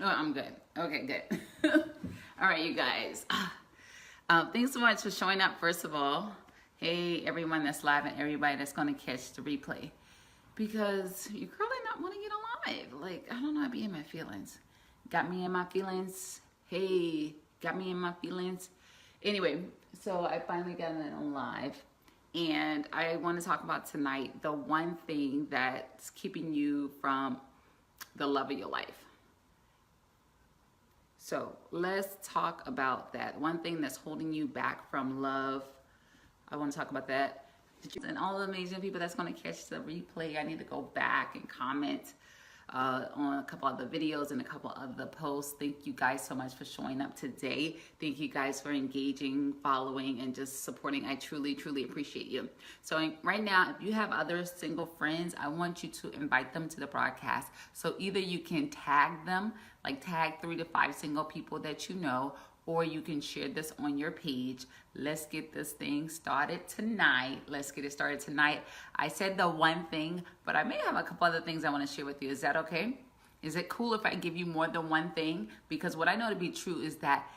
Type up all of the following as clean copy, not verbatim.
Oh, I'm good. Okay, good. All right, you guys. Thanks so much for showing up, first of all. Hey, everyone that's live and everybody that's going to catch the replay. Because your girl did not want to get alive. Like, I don't know, I be in my feelings. Got me in my feelings. Hey, got me in my feelings. Anyway, so I finally got it on live. And I want to talk about tonight the one thing that's keeping you from the love of your life. So let's talk about that. One thing that's holding you back from love. I want to talk about that. And all the amazing people that's going to catch the replay, I need to go back and comment on a couple of the videos and a couple of the posts. Thank you guys so much for showing up today. Thank you guys for engaging, following, and just supporting. I truly, truly appreciate you. So right now, if you have other single friends, I want you to invite them to the broadcast. So either you can tag them, like tag 3 to 5 single people that you know, or you can share this on your page. Let's get this thing started tonight. Let's get it started tonight. I said the one thing, but I may have a couple other things I want to share with you. Is that okay? Is it cool if I give you more than one thing? Because what I know to be true is that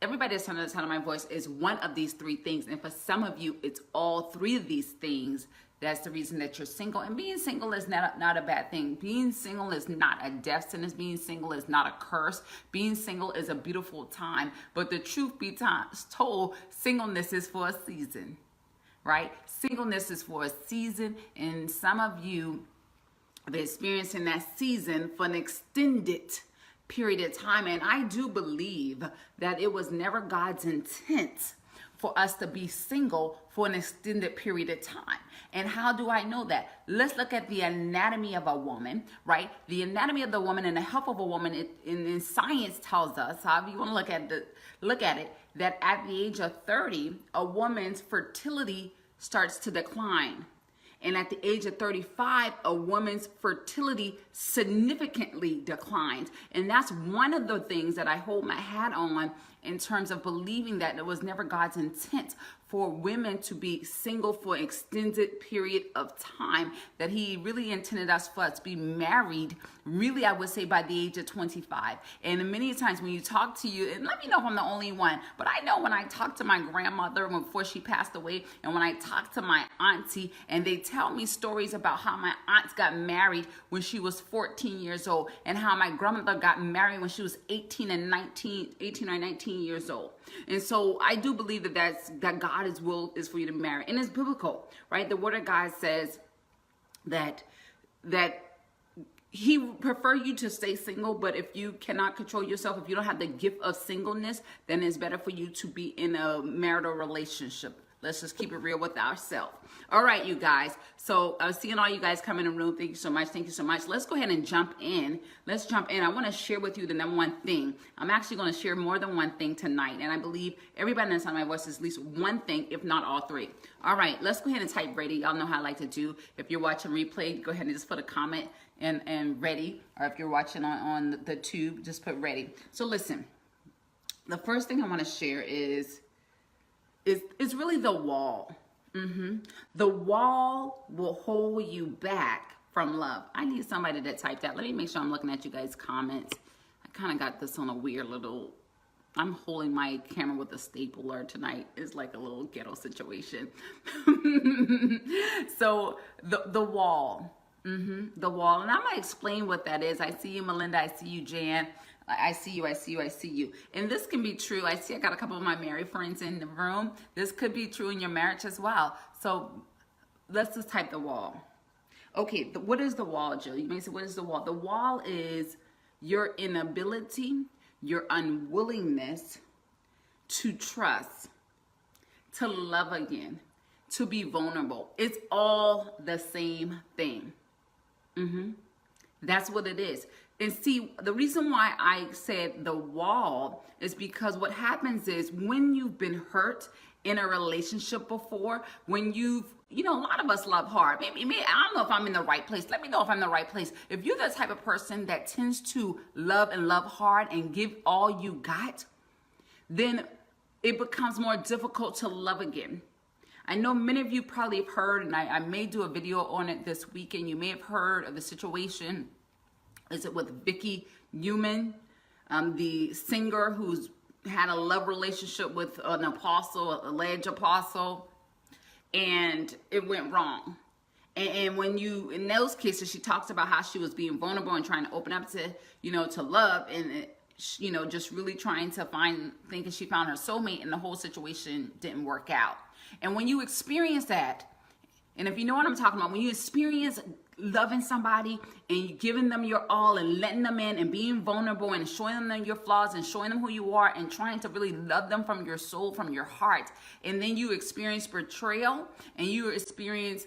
everybody that's under the sound of my voice is one of these 3 things. And for some of you, it's all 3 of these things. That's the reason that you're single. And being single is not a bad thing. Being single is not a death sentence. Being single is not a curse. Being single is a beautiful time. But the truth be told, singleness is for a season, right? Singleness is for a season. And some of you have been experiencing that season for an extended period of time. And I do believe that it was never God's intent for us to be single for an extended period of time. And how do I know that? Let's look at the anatomy of a woman, right? The anatomy of the woman and the health of a woman in science tells us, however you want to look at it, that at the age of 30, a woman's fertility starts to decline. And at the age of 35, a woman's fertility significantly declines. And that's one of the things that I hold my hat on in terms of believing that it was never God's intent for women to be single for an extended period of time, that he really intended us for us to be married, really, I would say by the age of 25. And many times when you talk to you, and let me know if I'm the only one, but I know when I talked to my grandmother before she passed away, and when I talked to my auntie, and they tell me stories about how my aunts got married when she was 14 years old, and how my grandmother got married when she was 18 or 19 years old. And so I do believe that God's will is for you to marry. And it's biblical, right? The word of God says that he would prefer you to stay single, but if you cannot control yourself, if you don't have the gift of singleness, then it's better for you to be in a marital relationship. Let's just keep it real with ourselves. All right, you guys. So I'm seeing all you guys come in the room. Thank you so much. Thank you so much. Let's go ahead and jump in. Let's jump in. I want to share with you the number one thing. I'm actually going to share more than one thing tonight. And I believe everybody that's on my voice is at least one thing, if not all 3. All right, let's go ahead and type ready. Y'all know how I like to do. If you're watching replay, go ahead and just put a comment and ready. Or if you're watching on the tube, just put ready. So listen, the first thing I want to share is really the wall. The wall will hold you back from love. I need somebody that typed that. Let me make sure I'm looking at you guys' comments. I kind of got this on a weird little, I'm holding my camera with a stapler tonight. It's like a little ghetto situation. So the wall. The wall. And I'm going to explain what that is. I see you, Melinda. I see you, Jan. I see you, I see you, I see you. And this can be true. I got a couple of my married friends in the room. This could be true in your marriage as well. So let's just type the wall. Okay, what is the wall, Jill? You may say, what is the wall? The wall is your inability, your unwillingness to trust, to love again, to be vulnerable. It's all the same thing. That's what it is. And see, the reason why I said the wall is because what happens is when you've been hurt in a relationship before, when a lot of us love hard. Maybe I don't know if I'm in the right place. Let me know if I'm in the right place. If you're the type of person that tends to love hard and give all you got, then it becomes more difficult to love again. I know many of you probably have heard, and I may do a video on it this weekend. You may have heard of the situation Is it with Vicky Newman, the singer who's had a love relationship with an apostle, an alleged apostle, and it went wrong. And when you, in those cases, she talks about how she was being vulnerable and trying to open up to, to love, and, just really trying to thinking she found her soulmate, and the whole situation didn't work out. And when you experience that, and if you know what I'm talking about, when you experience loving somebody and you giving them your all and letting them in and being vulnerable and showing them your flaws and showing them who you are and trying to really love them from your soul, from your heart, and then you experience betrayal and you experience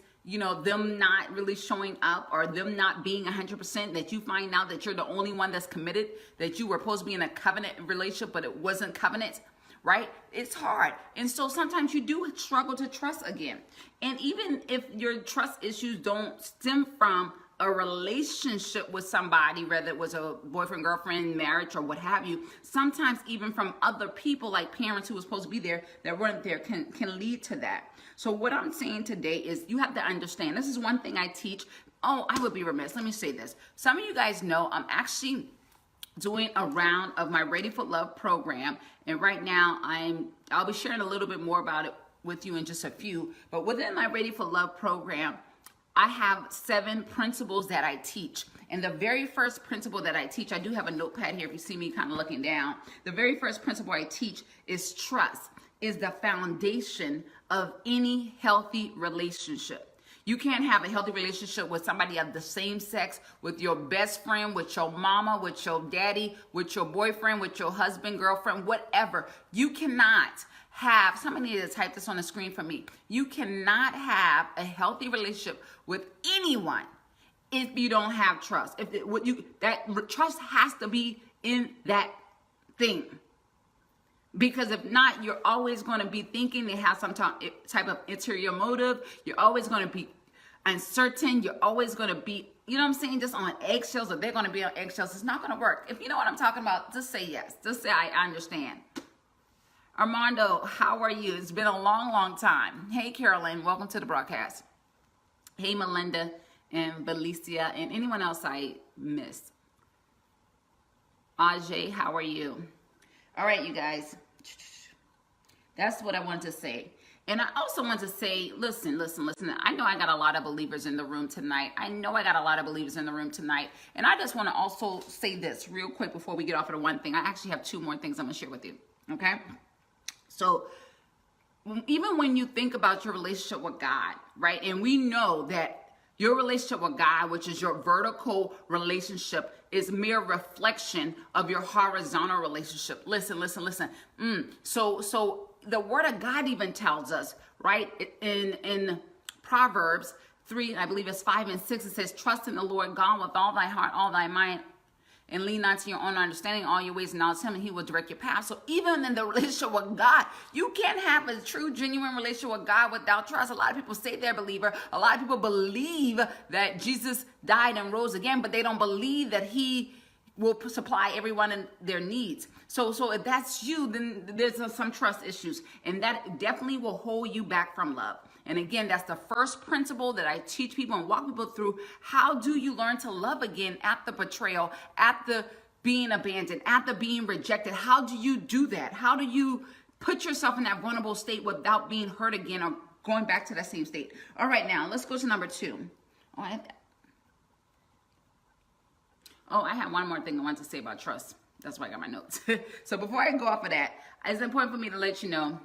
them not really showing up or them not being 100%, that you find out that you're the only one that's committed, that you were supposed to be in a covenant relationship, but it wasn't covenant, right? It's hard. And so sometimes you do struggle to trust again. And even if your trust issues don't stem from a relationship with somebody, whether it was a boyfriend, girlfriend, marriage, or what have you, sometimes even from other people, like parents who were supposed to be there that weren't there, can lead to that. So what I'm saying today is you have to understand, this is one thing I teach. Oh, I would be remiss. Let me say this. Some of you guys know I'm actually doing a round of my Ready for Love program. And right now I'll be sharing a little bit more about it with you in just a few. But within my Ready for Love program, I have 7 principles that I teach. And the very first principle that I teach, I do have a notepad here if you see me kind of looking down. The very first principle I teach is trust is the foundation of any healthy relationship. You can't have a healthy relationship with somebody of the same sex, with your best friend, with your mama, with your daddy, with your boyfriend, with your husband, girlfriend, whatever. You cannot have, somebody need to type this on the screen for me. You cannot have a healthy relationship with anyone if you don't have trust. That trust has to be in that thing. Because if not, you're always going to be thinking they have some type of interior motive. You're always going to be uncertain. You're always going to be, just on eggshells, or they're going to be on eggshells. It's not going to work. If you know what I'm talking about, just say yes. Just say, I understand. Armando, how are you? It's been a long, long time. Hey, Carolyn, welcome to the broadcast. Hey, Melinda and Belicia and anyone else I missed. Ajay, how are you? All right, you guys, that's what I wanted to say. And I also want to say, listen. I know I got a lot of believers in the room tonight. And I just want to also say this real quick before we get off of the one thing. I actually have 2 more things I'm going to share with you. Okay. So even when you think about your relationship with God, right? And we know that your relationship with God, which is your vertical relationship, is mere reflection of your horizontal relationship. Listen. So the word of God even tells us, right? In Proverbs 3, I believe it's 5 and 6, it says, trust in the Lord God with all thy heart, all thy mind, and lean not to your own understanding, all your ways acknowledge him, and he will direct your path. So even in the relationship with God, you can't have a true, genuine relationship with God without trust. A lot of people say they're a believer. A lot of people believe that Jesus died and rose again, but they don't believe that he will supply everyone in their needs. So if that's you, then there's some trust issues, and that definitely will hold you back from love. And again, that's the first principle that I teach people and walk people through. How do you learn to love again at the betrayal, at the being abandoned, at the being rejected? How do you do that? How do you put yourself in that vulnerable state without being hurt again or going back to that same state? All right, now let's go to number 2. I have one more thing I want to say about trust. That's why I got my notes. So before I go off of that, it's important for me to let you know.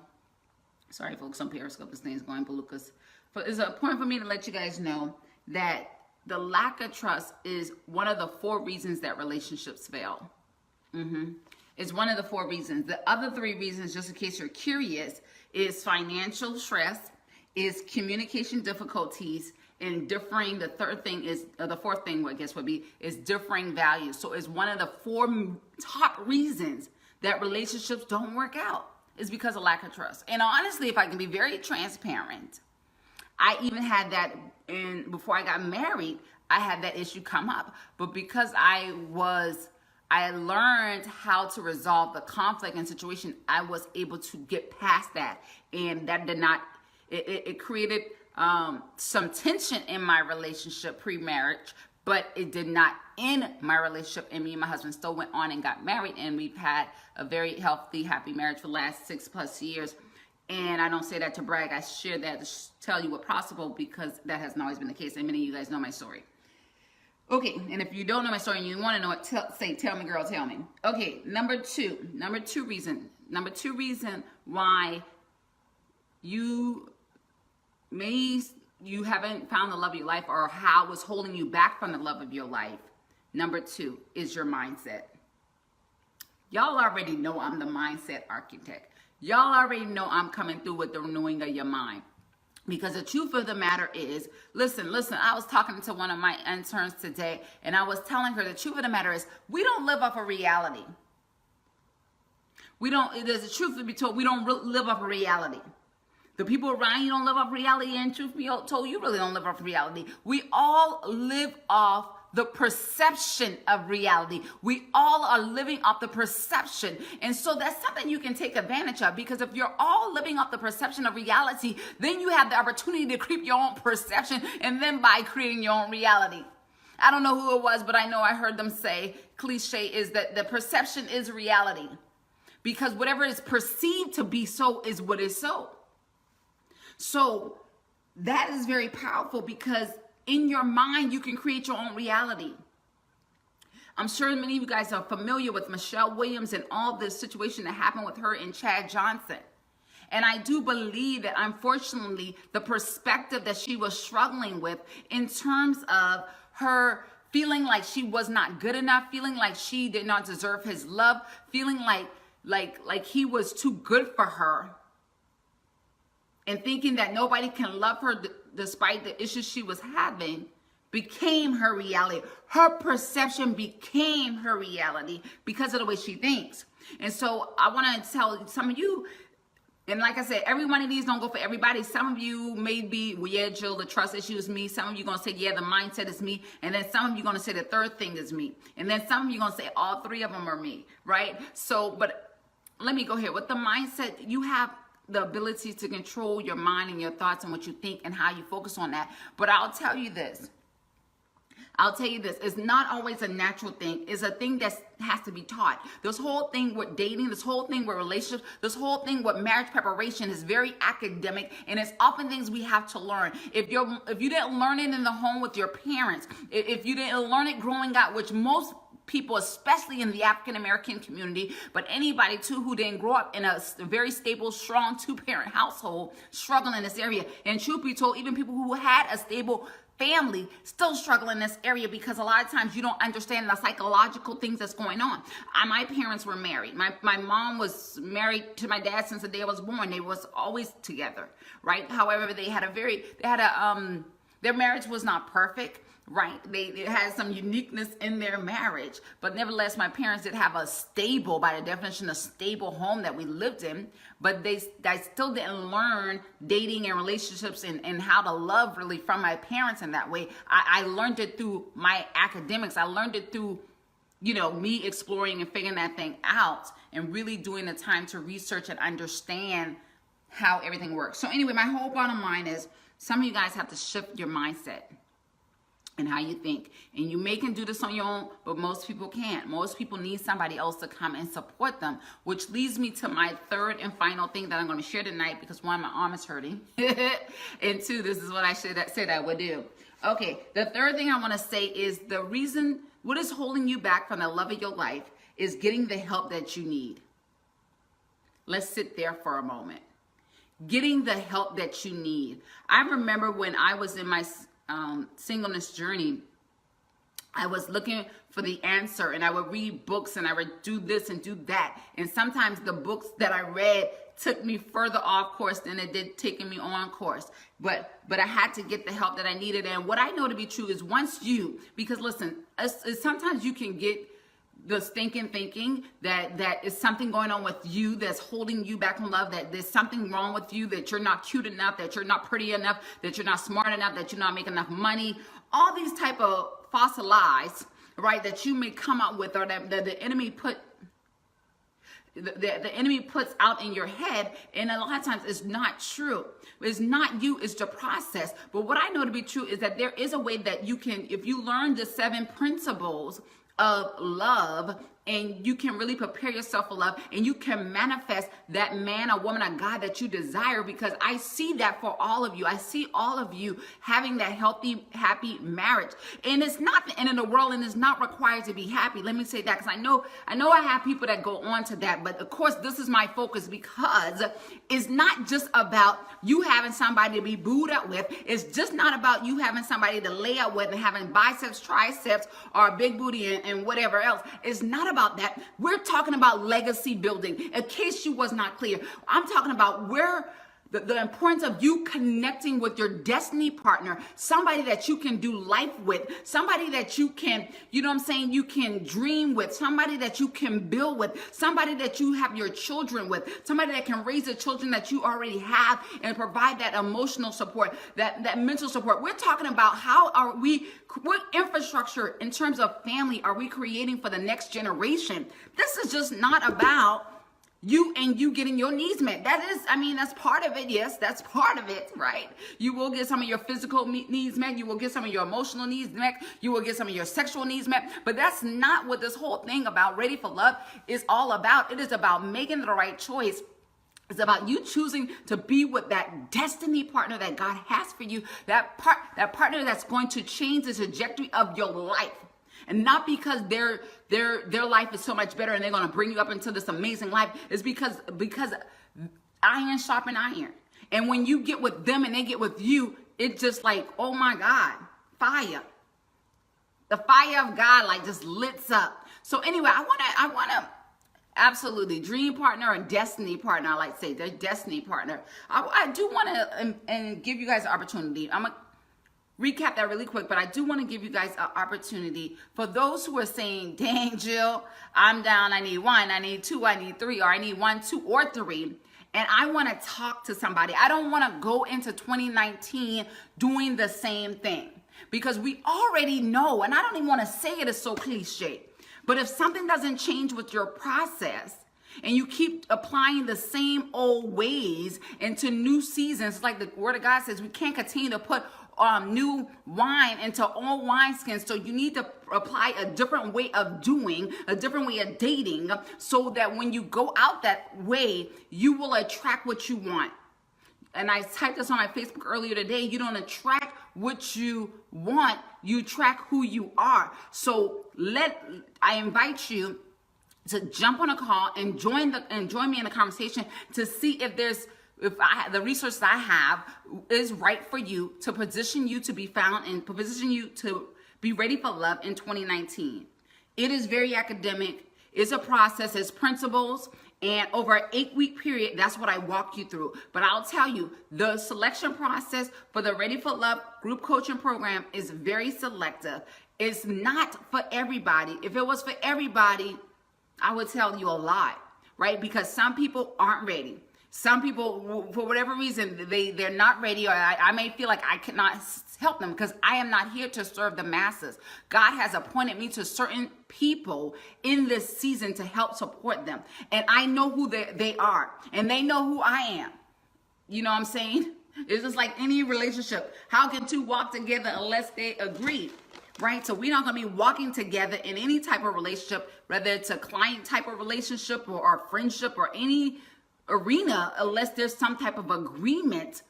Sorry, folks, on Periscope, this thing's going belucas. But it's important for me to let you guys know that the lack of trust is one of the 4 reasons that relationships fail. It's one of the 4 reasons. The other 3 reasons, just in case you're curious, is financial stress, is communication difficulties, and differing. The 4th thing, I guess, would be is differing values. So it's one of the 4 top reasons that relationships don't work out. Is because of lack of trust. And honestly, if I can be very transparent, I even had that before I got married, I had that issue come up. But because I learned how to resolve the conflict and situation, I was able to get past that. And that did not, it created some tension in my relationship pre-marriage, but it did not end my relationship, and me and my husband still went on and got married, and we've had a very healthy, happy marriage for the last 6+ years. And I don't say that to brag. I share that to tell you what's possible, because that hasn't always been the case, and many of you guys know my story. Okay, and if you don't know my story and you want to know it, tell me, girl, tell me. Okay, number two reason why you haven't found the love of your life, or how it's holding you back from the love of your life. Number 2 is your mindset. Y'all already know I'm the mindset architect. Y'all already know I'm coming through with the renewing of your mind. Because the truth of the matter is, listen, I was talking to one of my interns today, and I was telling her the truth of the matter is, we don't live off of reality. There's a truth to be told, we don't live off of reality. The people around you don't live off reality, and truth be told, you really don't live off reality. We all live off the perception of reality. We all are living off the perception. And so that's something you can take advantage of, because if you're all living off the perception of reality, then you have the opportunity to create your own perception, and then by creating your own reality. I don't know who it was, but I know I heard them say, cliche is that the perception is reality, because whatever is perceived to be so is what is so. So that is very powerful, because in your mind, you can create your own reality. I'm sure many of you guys are familiar with Michelle Williams and all this situation that happened with her and Chad Johnson. And I do believe that, unfortunately, the perspective that she was struggling with in terms of her feeling like she was not good enough, feeling like she did not deserve his love, feeling like he was too good for her, and thinking that nobody can love her despite the issues she was having, became her reality. Her perception became her reality because of the way she thinks. And so I want to tell some of you, and like I said, every one of these don't go for everybody. Some of you may be, well, yeah, Jill, the trust issue is me. Some of you going to say, yeah, the mindset is me. And then some of you going to say the third thing is me. And then some of you going to say all three of them are me, right? So, but let me go here. With the mindset, you have the ability to control your mind and your thoughts and what you think and how you focus on that. But I'll tell you this. It's not always a natural thing. It's a thing that has to be taught. This whole thing with dating, this whole thing with relationships, this whole thing with marriage preparation is very academic, and it's often things we have to learn. If you didn't learn it in the home with your parents, if you didn't learn it growing up, which most people, especially in the African American community, but anybody too who didn't grow up in a very stable, strong 2-parent household, struggle in this area. And truth be told, even people who had a stable family still struggle in this area, because a lot of times you don't understand the psychological things that's going on. My parents were married. My mom was married to my dad since the day I was born. They was always together, right? However, their marriage was not perfect. Right, they had some uniqueness in their marriage, but nevertheless, my parents did have a stable, by the definition, a stable home that we lived in. But they still didn't learn dating and relationships and how to love really from my parents in that way. I learned it through my academics. I learned it through, me exploring and figuring that thing out, and really doing the time to research and understand how everything works. So anyway, my whole bottom line is, some of you guys have to shift your mindset and how you think. And you can do this on your own, but most people can't. Most people need somebody else to come and support them, which leads me to my third and final thing that I'm going to share tonight, because one, my arm is hurting, and two, this is what I said I would do. Okay, the third thing I want to say is the reason, what is holding you back from the love of your life is getting the help that you need. Let's sit there for a moment. Getting the help that you need. I remember when I was in my singleness journey, I was looking for the answer, and I would read books, and I would do this and do that, and sometimes the books that I read took me further off course than it did taking me on course. But I had to get the help that I needed. And what I know to be true is, because listen, sometimes you can get the stinking thinking that is something going on with you that's holding you back from love, that there's something wrong with you, that you're not cute enough, that you're not pretty enough, that you're not smart enough, that you're not making enough money. All these type of false lies, right, that you may come up with, or that the enemy put. the enemy puts out in your head, and a lot of times it's not true. It's not you, it's the process. But what I know to be true is that there is a way that you can, if you learn the 7 principles of love, and you can really prepare yourself for love, and you can manifest that man or woman of God that you desire, because I see that for all of you. I see all of you having that healthy, happy marriage. And it's not the end of the world, and it's not required to be happy. Let me say that, because I know I have people that go on to that, but of course this is my focus, because it's not just about you having somebody to be booed up with. It's just not about you having somebody to lay up with and having biceps, triceps, or a big booty and whatever else. It's not about that. We're talking about legacy building. In case you was not clear, I'm talking about where the importance of you connecting with your destiny partner, somebody that you can do life with, somebody that you can, you know what I'm saying, you can dream with, somebody that you can build with, somebody that you have your children with, somebody that can raise the children that you already have and provide that emotional support, that mental support. We're talking about what infrastructure in terms of family are we creating for the next generation. This is just not about you getting your needs met. That's part of it. Yes, that's part of it, right? You will get some of your physical needs met. You will get some of your emotional needs met. You will get some of your sexual needs met. But that's not what this whole thing about Ready for Love is all about. It is about making the right choice. It's about you choosing to be with that destiny partner that God has for you. That partner that's going to change the trajectory of your life. And not because their life is so much better and they're going to bring you up into this amazing life. It's because iron sharpen iron. And when you get with them and they get with you, it's just like, oh my God, fire. The fire of God like just lit up. So anyway, I want to absolutely dream partner or destiny partner. I like to say their destiny partner. I do want to and give you guys an opportunity. I'm going to recap that really quick, but I do want to give you guys an opportunity for those who are saying, dang, Jill, I'm down. I need 1, I need 2, I need 3, or I need 1, 2, or 3. And I want to talk to somebody. I don't want to go into 2019 doing the same thing, because we already know, and I don't even want to say it, is so cliche. But if something doesn't change with your process, and you keep applying the same old ways into new seasons, like the Word of God says, we can't continue to put new wine into old wineskins. So you need to apply a different way of doing, a different way of dating, so that when you go out that way, you will attract what you want. And I typed this on my Facebook earlier today. You don't attract what you want, you attract who you are. So I invite you to jump on a call and join me in the conversation to see if the resources I have is right for you, to position you to be found and position you to be ready for love in 2019. It is very academic. It's a process. It's principles. And over an 8-week period, that's what I walk you through. But I'll tell you, the selection process for the Ready for Love group coaching program is very selective. It's not for everybody. If it was for everybody, I would tell you a lot, right? Because some people aren't ready. Some people, for whatever reason, they're not ready, or I may feel like I cannot help them because I am not here to serve the masses. God has appointed me to certain people in this season to help support them. And I know who they are, and they know who I am. You know what I'm saying? It's just like any relationship. How can two walk together unless they agree? Right? So we're not going to be walking together in any type of relationship, whether it's a client type of relationship or a friendship or any arena, unless there's some type of agreement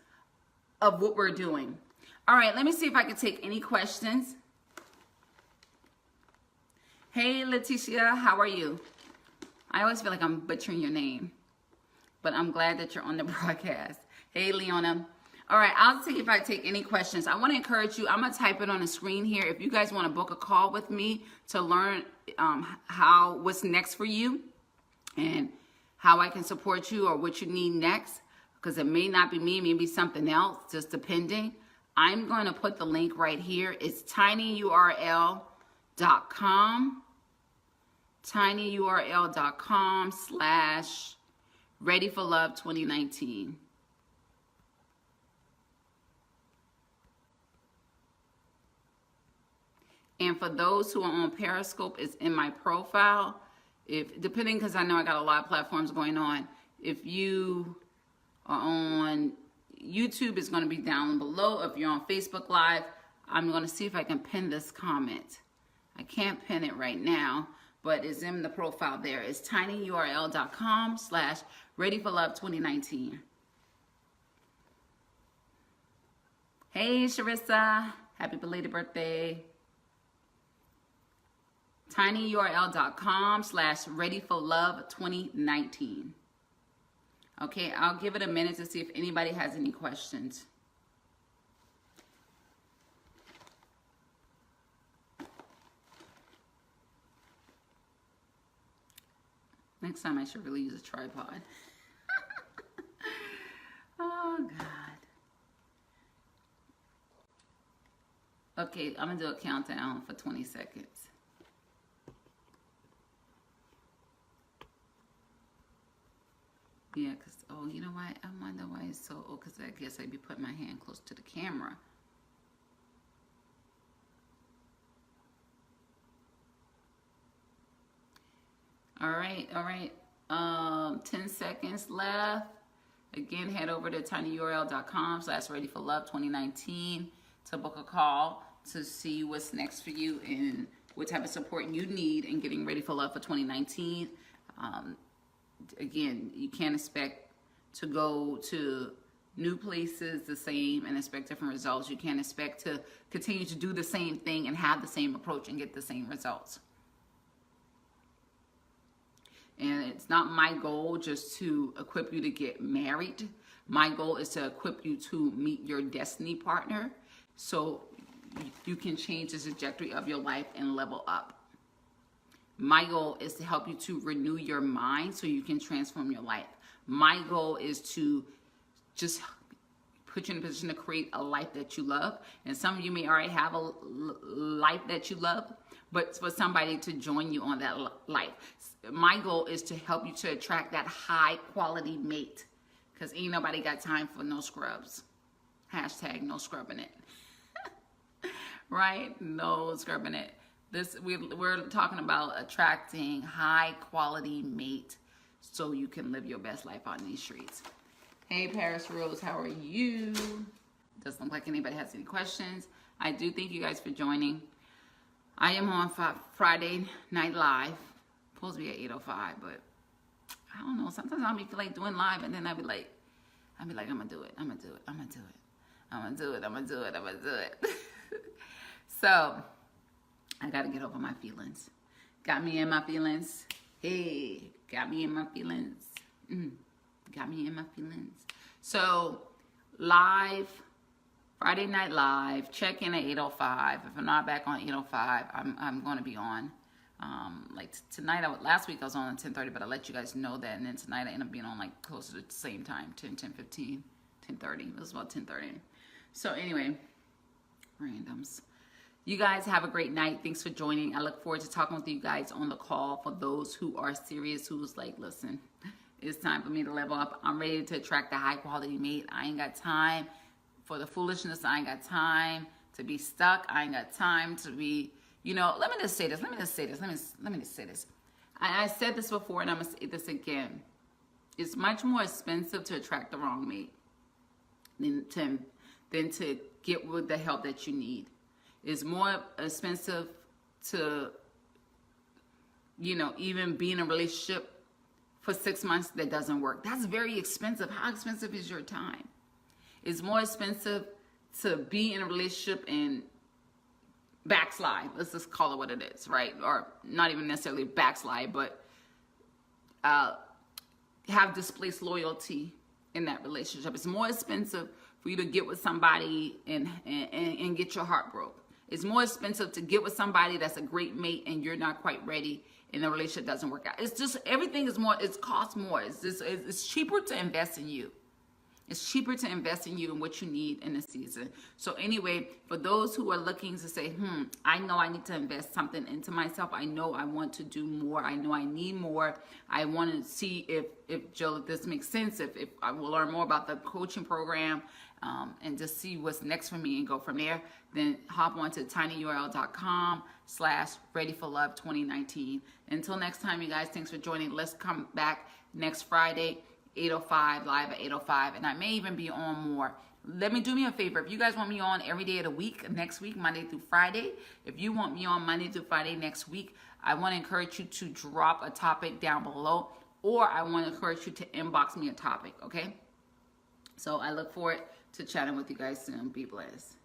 of what we're doing. All right, let me see if I can take any questions. Hey, Leticia, how are you? I always feel like I'm butchering your name, but I'm glad that you're on the broadcast. Hey, Leona. All right, I'll see if I take any questions. I want to encourage you. I'm going to type it on the screen here. If you guys want to book a call with me to learn what's next for you and how I can support you or what you need next, because it may not be me, maybe something else, just depending. I'm going to put the link right here. It's tinyurl.com, tinyurl.com/readyforlove2019. And for those who are on Periscope, it's in my profile. if depending, because I know I got a lot of platforms going on. If you are on YouTube, it's going to be down below. If you're on Facebook Live, I'm going to see if I can pin this comment. I can't pin it right now, but it's in the profile there. It's tinyurl.com/readyforlove2019. Hey, Sharissa. Happy belated birthday. tinyurl.com/readyforlove2019. Okay, I'll give it a minute to see if anybody has any questions. Next time I should really use a tripod. Oh, God. Okay, I'm going to do a countdown for 20 seconds. Yeah, because, oh, you know why? I wonder why it's so, oh, because I guess I'd be putting my hand close to the camera. All right, all right. 10 seconds left. Again, head over to tinyurl.com/readyforlove2019 to book a call to see what's next for you and what type of support you need in getting ready for love for 2019. Again, you can't expect to go to new places the same and expect different results. You can't expect to continue to do the same thing and have the same approach and get the same results. And it's not my goal just to equip you to get married. My goal is to equip you to meet your destiny partner so you can change the trajectory of your life and level up. My goal is to help you to renew your mind so you can transform your life. My goal is to just put you in a position to create a life that you love. And some of you may already have a life that you love, but for somebody to join you on that life. My goal is to help you to attract that high quality mate, because ain't nobody got time for no scrubs. Hashtag no scrubbing it. Right? No scrubbing it. We're talking about attracting high quality mate so you can live your best life on these streets. Hey, Paris Rose, how are you? Doesn't look like anybody has any questions. I do thank you guys for joining. I am on Friday Night Live. Supposed to be at 8:05, but I don't know. Sometimes I'll be feel like doing live, and then I'll be like, I'm gonna do it. I'm gonna do it. I'm gonna do it. I'm gonna do it. I'm gonna do it. I'm gonna do it. So I gotta get over my feelings. Got me in my feelings. Hey, got me in my feelings. Got me in my feelings. So live, Friday Night Live. Check in at 8:05. If I'm not back on 8:05, I'm going to be on. Like tonight, last week I was on at 10:30, but I let you guys know that, and then tonight I end up being on like close to the same time, 10:15, 10:30. It was about 10:30. So anyway, randoms. You guys have a great night. Thanks for joining. I look forward to talking with you guys on the call. For those who are serious, who's like, listen, it's time for me to level up. I'm ready to attract a high quality mate. I ain't got time for the foolishness. I ain't got time to be stuck. I ain't got time to be, let me just say this. I said this before, and I'm going to say this again. It's much more expensive to attract the wrong mate than to get with the help that you need. It's more expensive to, even be in a relationship for 6 months that doesn't work. That's very expensive. How expensive is your time? It's more expensive to be in a relationship and backslide. Let's just call it what it is, right? Or not even necessarily backslide, but have displaced loyalty in that relationship. It's more expensive for you to get with somebody and get your heart broke. It's more expensive to get with somebody that's a great mate and you're not quite ready and the relationship doesn't work out. It's just, everything is more, it costs more. It's cheaper to invest in you. It's cheaper to invest in you and what you need in the season. So anyway, for those who are looking to say, I know I need to invest something into myself. I know I want to do more. I know I need more. I want to see if Jill, if this makes sense, if I will learn more about the coaching program. and just see what's next for me and go from there, then hop on to tinyurl.com/readyforlove2019. Until next time, you guys, thanks for joining. Let's come back next Friday, 8:05, live at 8:05, and I may even be on more. Do me a favor. If you guys want me on every day of the week, next week, Monday through Friday, if you want me on Monday through Friday next week, I want to encourage you to drop a topic down below, or I want to encourage you to inbox me a topic, okay? So I look forward to chatting with you guys soon. Be blessed.